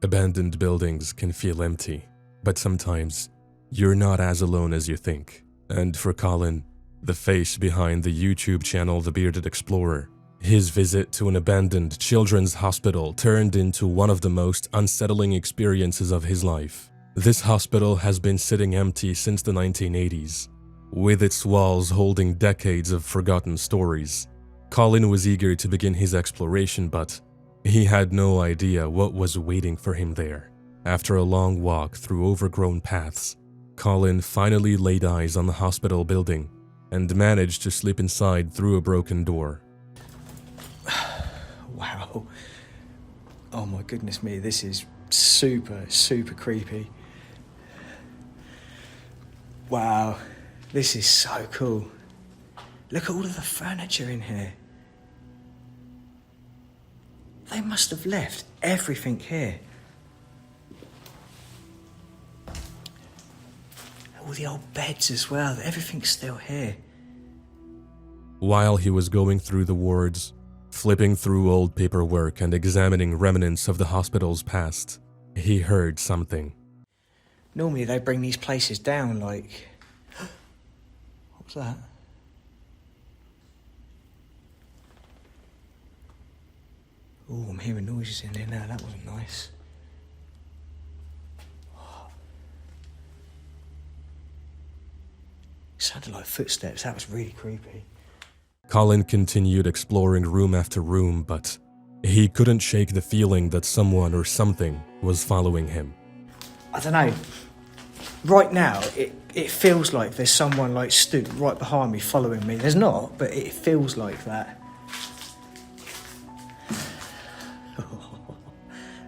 Abandoned buildings can feel empty, but sometimes you're not as alone as you think. And for Collin, the face behind the YouTube channel The Bearded Explorer, his visit to an abandoned children's hospital turned into one of the most unsettling experiences of his life. This hospital has been sitting empty since the 1980s, with its walls holding decades of forgotten stories. Collin was eager to begin his exploration, but he had no idea what was waiting for him there. After a long walk through overgrown paths, Collin finally laid eyes on the hospital building and managed to slip inside through a broken door. Wow. Oh my goodness me, this is super, super creepy. Wow, this is so cool. Look at all of the furniture in here. They must have left everything here. All the old beds as well, everything's still here. While he was going through the wards, flipping through old paperwork and examining remnants of the hospital's past, he heard something. Normally they bring these places down like... What was that? Oh, I'm hearing noises in there now, that wasn't nice. It sounded like footsteps, that was really creepy. Collin continued exploring room after room, but he couldn't shake the feeling that someone or something was following him. I don't know. Right now, it feels like there's someone like stood right behind me following me. There's not, but it feels like that.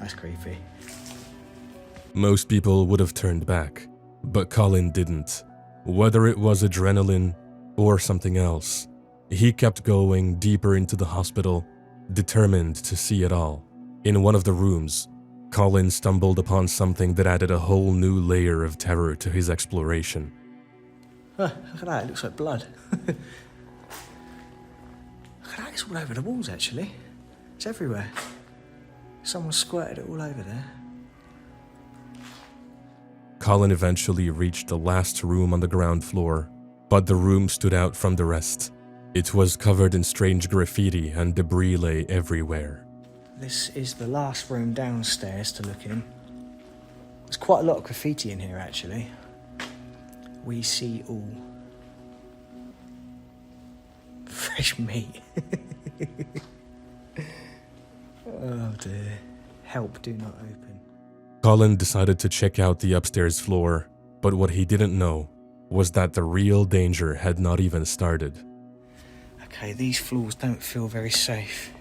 That's creepy. Most people would have turned back, but Collin didn't. Whether it was adrenaline or something else, he kept going deeper into the hospital, determined to see it all. In one of the rooms, Collin stumbled upon something that added a whole new layer of terror to his exploration. Look at that, it looks like blood. Look at that, it's all over the walls actually. It's everywhere. Someone squirted it all over there. Collin eventually reached the last room on the ground floor, but the room stood out from the rest. It was covered in strange graffiti and debris lay everywhere. This is the last room downstairs to look in. There's quite a lot of graffiti in here actually. We see all. Fresh meat. Oh dear. Help, do not open. Collin decided to check out the upstairs floor, but what he didn't know was that the real danger had not even started. Okay, these floors don't feel very safe.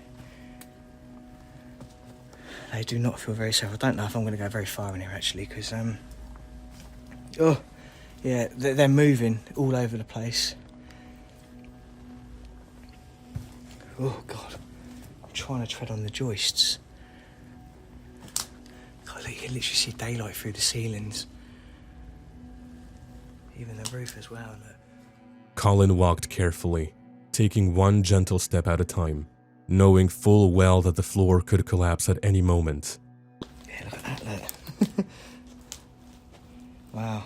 They do not feel very safe. I don't know if I'm going to go very far in here actually, because oh, yeah, they're moving all over the place. Oh God, I'm trying to tread on the joists. God, look, you can literally see daylight through the ceilings. Even the roof as well, look. Collin walked carefully, taking one gentle step at a time, knowing full well that the floor could collapse at any moment. Yeah, look at that, look. Wow.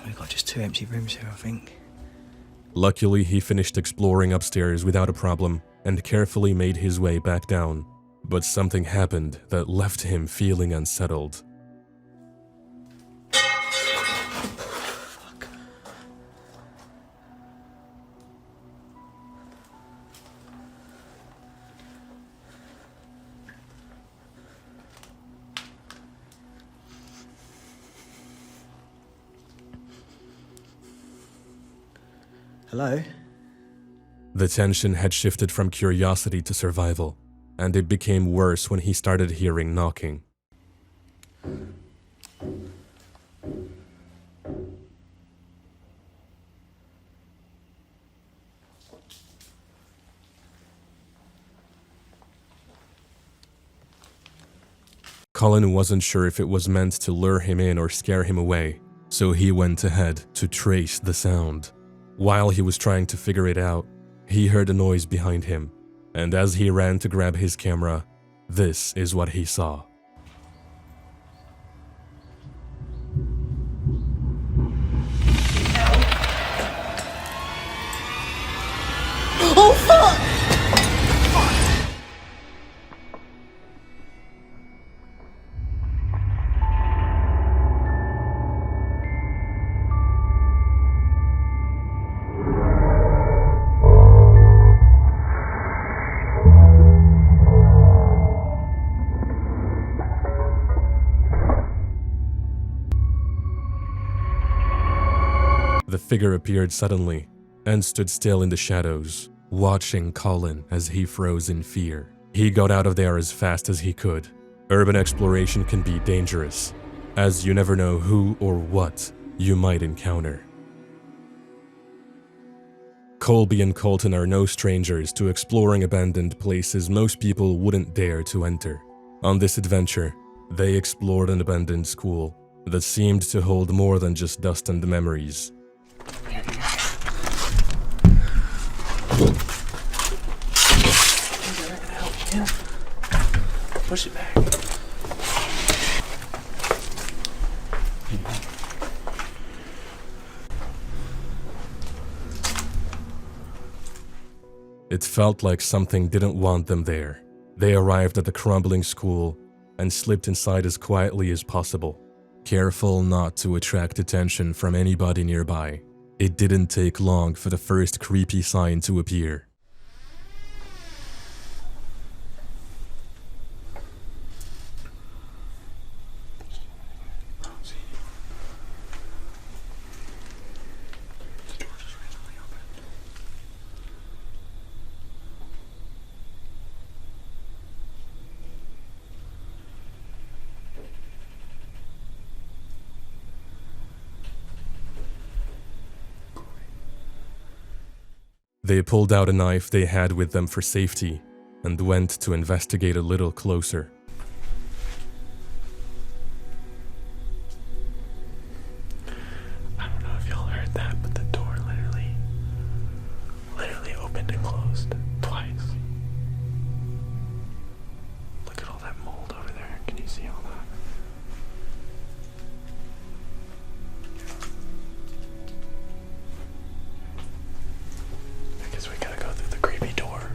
We've got just 2 empty rooms here, I think. Luckily, he finished exploring upstairs without a problem and carefully made his way back down. But something happened that left him feeling unsettled. Fuck. Hello? The tension had shifted from curiosity to survival, and it became worse when he started hearing knocking. Collin wasn't sure if it was meant to lure him in or scare him away, so he went ahead to trace the sound. While he was trying to figure it out, he heard a noise behind him, and as he ran to grab his camera, he This is what he saw. Oh, fuck! The figure appeared suddenly and stood still in the shadows, watching Collin as he froze in fear. He got out of there as fast as he could. Urban exploration can be dangerous, as you never know who or what you might encounter. Colby and Colton are no strangers to exploring abandoned places most people wouldn't dare to enter. On this adventure, they explored an abandoned school that seemed to hold more than just dust and memories. Push it back. It felt like something didn't want them there. They arrived at the crumbling school and slipped inside as quietly as possible, careful not to attract attention from anybody nearby. It didn't take long for the first creepy sign to appear. They pulled out a knife they had with them for safety and went to investigate a little closer. I don't know if y'all heard that, but the door literally opened and closed twice. Look at all that mold over there. Can you see all that? I guess we gotta go through the creepy door.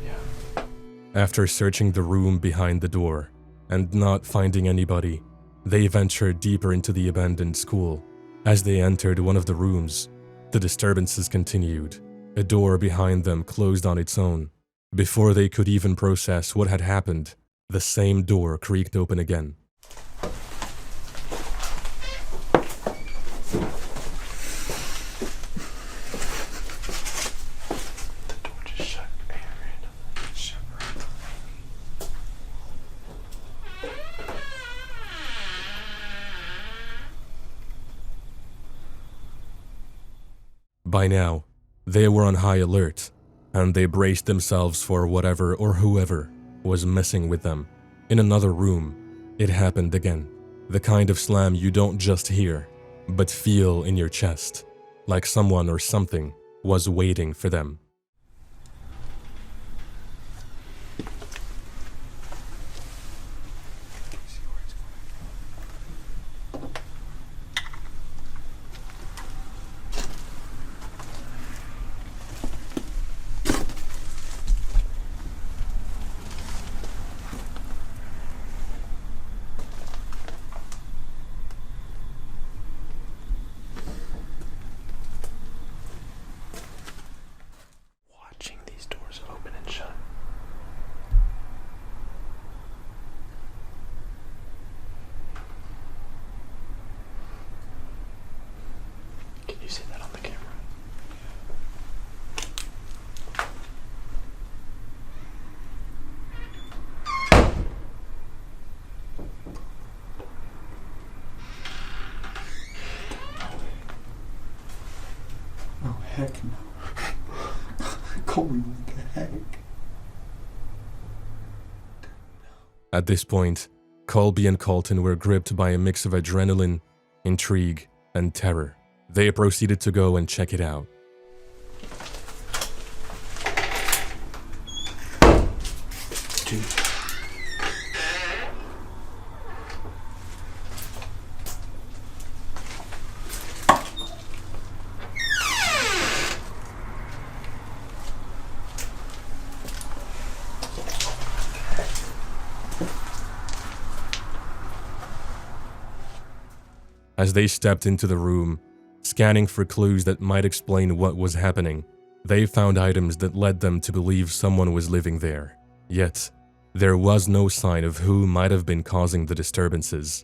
Yeah. After searching the room behind the door and not finding anybody, they ventured deeper into the abandoned school. As they entered one of the rooms, the disturbances continued. A door behind them closed on its own. Before they could even process what had happened, the same door creaked open again. The door just shut randomly. Shut randomly. By now, they were on high alert, and they braced themselves for whatever or whoever was messing with them. In another room, it happened again. The kind of slam you don't just hear, but feel in your chest, like someone or something was waiting for them. Watching these doors open and shut. Can you see that on the camera? Oh, heck no. Colin, what the heck? At this point, Colby and Colton were gripped by a mix of adrenaline, intrigue, and terror. They proceeded to go and check it out. As they stepped into the room, scanning for clues that might explain what was happening, they found items that led them to believe someone was living there. Yet, there was no sign of who might have been causing the disturbances.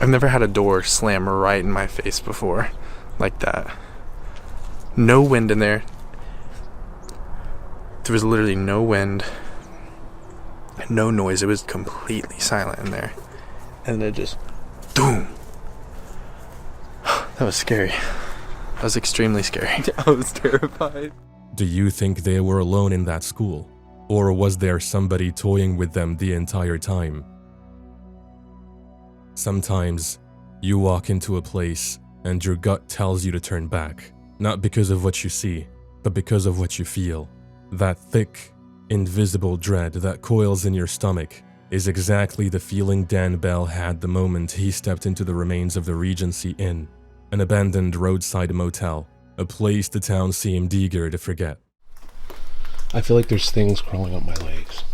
I've never had a door slam right in my face before, like that. No wind in there. There was literally no wind, no noise. It was completely silent in there. And then it just, boom. That was scary. That was extremely scary. I was terrified. Do you think they were alone in that school? Or was there somebody toying with them the entire time? Sometimes, you walk into a place and your gut tells you to turn back, not because of what you see, but because of what you feel. That thick, invisible dread that coils in your stomach is exactly the feeling Dan Bell had the moment he stepped into the remains of the Regency Inn, an abandoned roadside motel, a place the town seemed eager to forget. I feel like there's things crawling up my legs.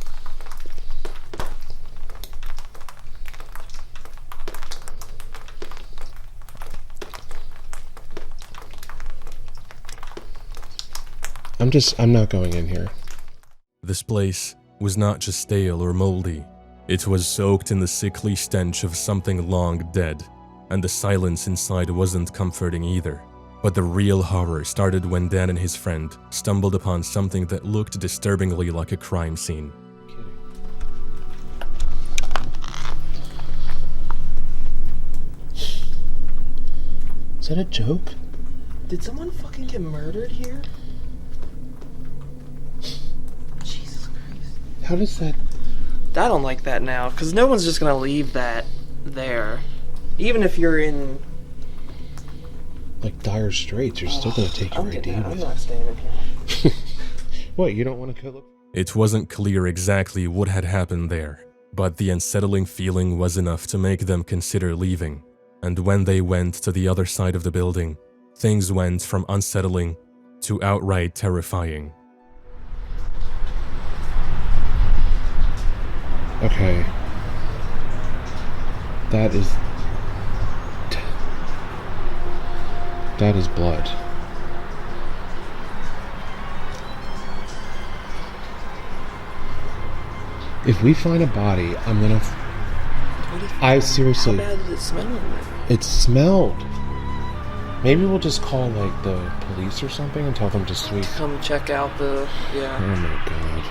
I'm not going in here. This place was not just stale or moldy. It was soaked in the sickly stench of something long dead, and the silence inside wasn't comforting either. But the real horror started when Dan and his friend stumbled upon something that looked disturbingly like a crime scene. Is that a joke? Did someone fucking get murdered here? Jesus Christ. How does that... I don't like that now, because no one's just gonna leave that there. Even if you're in... like dire straits, you're still gonna take your ID I'm with not staying in here. What, you don't want to go look? It wasn't clear exactly what had happened there, but the unsettling feeling was enough to make them consider leaving. And when they went to the other side of the building, things went from unsettling to outright terrifying. Okay. That is blood. If we find a body, I'm gonna... seriously... How bad did it smell in there? It smelled. Maybe we'll just call, like, the police or something and tell them to sweep. Come check out the... yeah. Oh my god.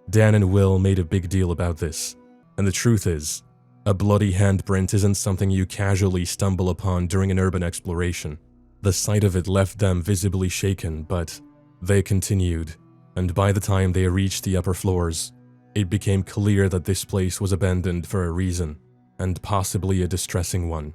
Dan and Will made a big deal about this, and the truth is, a bloody handprint isn't something you casually stumble upon during an urban exploration. The sight of it left them visibly shaken, but they continued, and by the time they reached the upper floors, it became clear that this place was abandoned for a reason, and possibly a distressing one.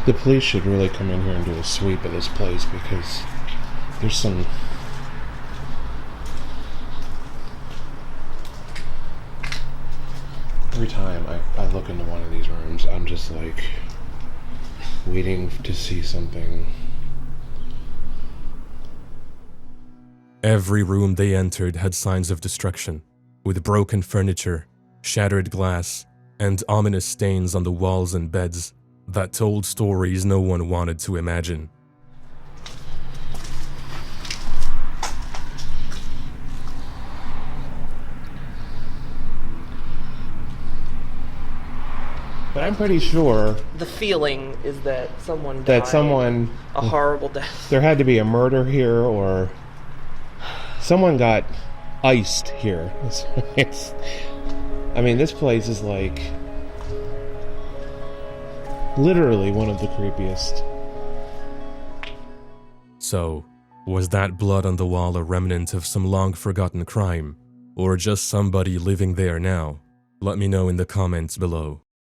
The police should really come in here and do a sweep of this place because there's some... Every time I look into one of these rooms, I'm just like waiting to see something. Every room they entered had signs of destruction, with broken furniture, shattered glass, and ominous stains on the walls and beds that told stories no one wanted to imagine. But I'm pretty sure The feeling is that someone died. that someone... A horrible death. There had to be a murder here, or someone got iced here. I mean, this place is like Literally one of the creepiest. So, was that blood on the wall a remnant of some long-forgotten crime, or just somebody living there now? Let me know in the comments below.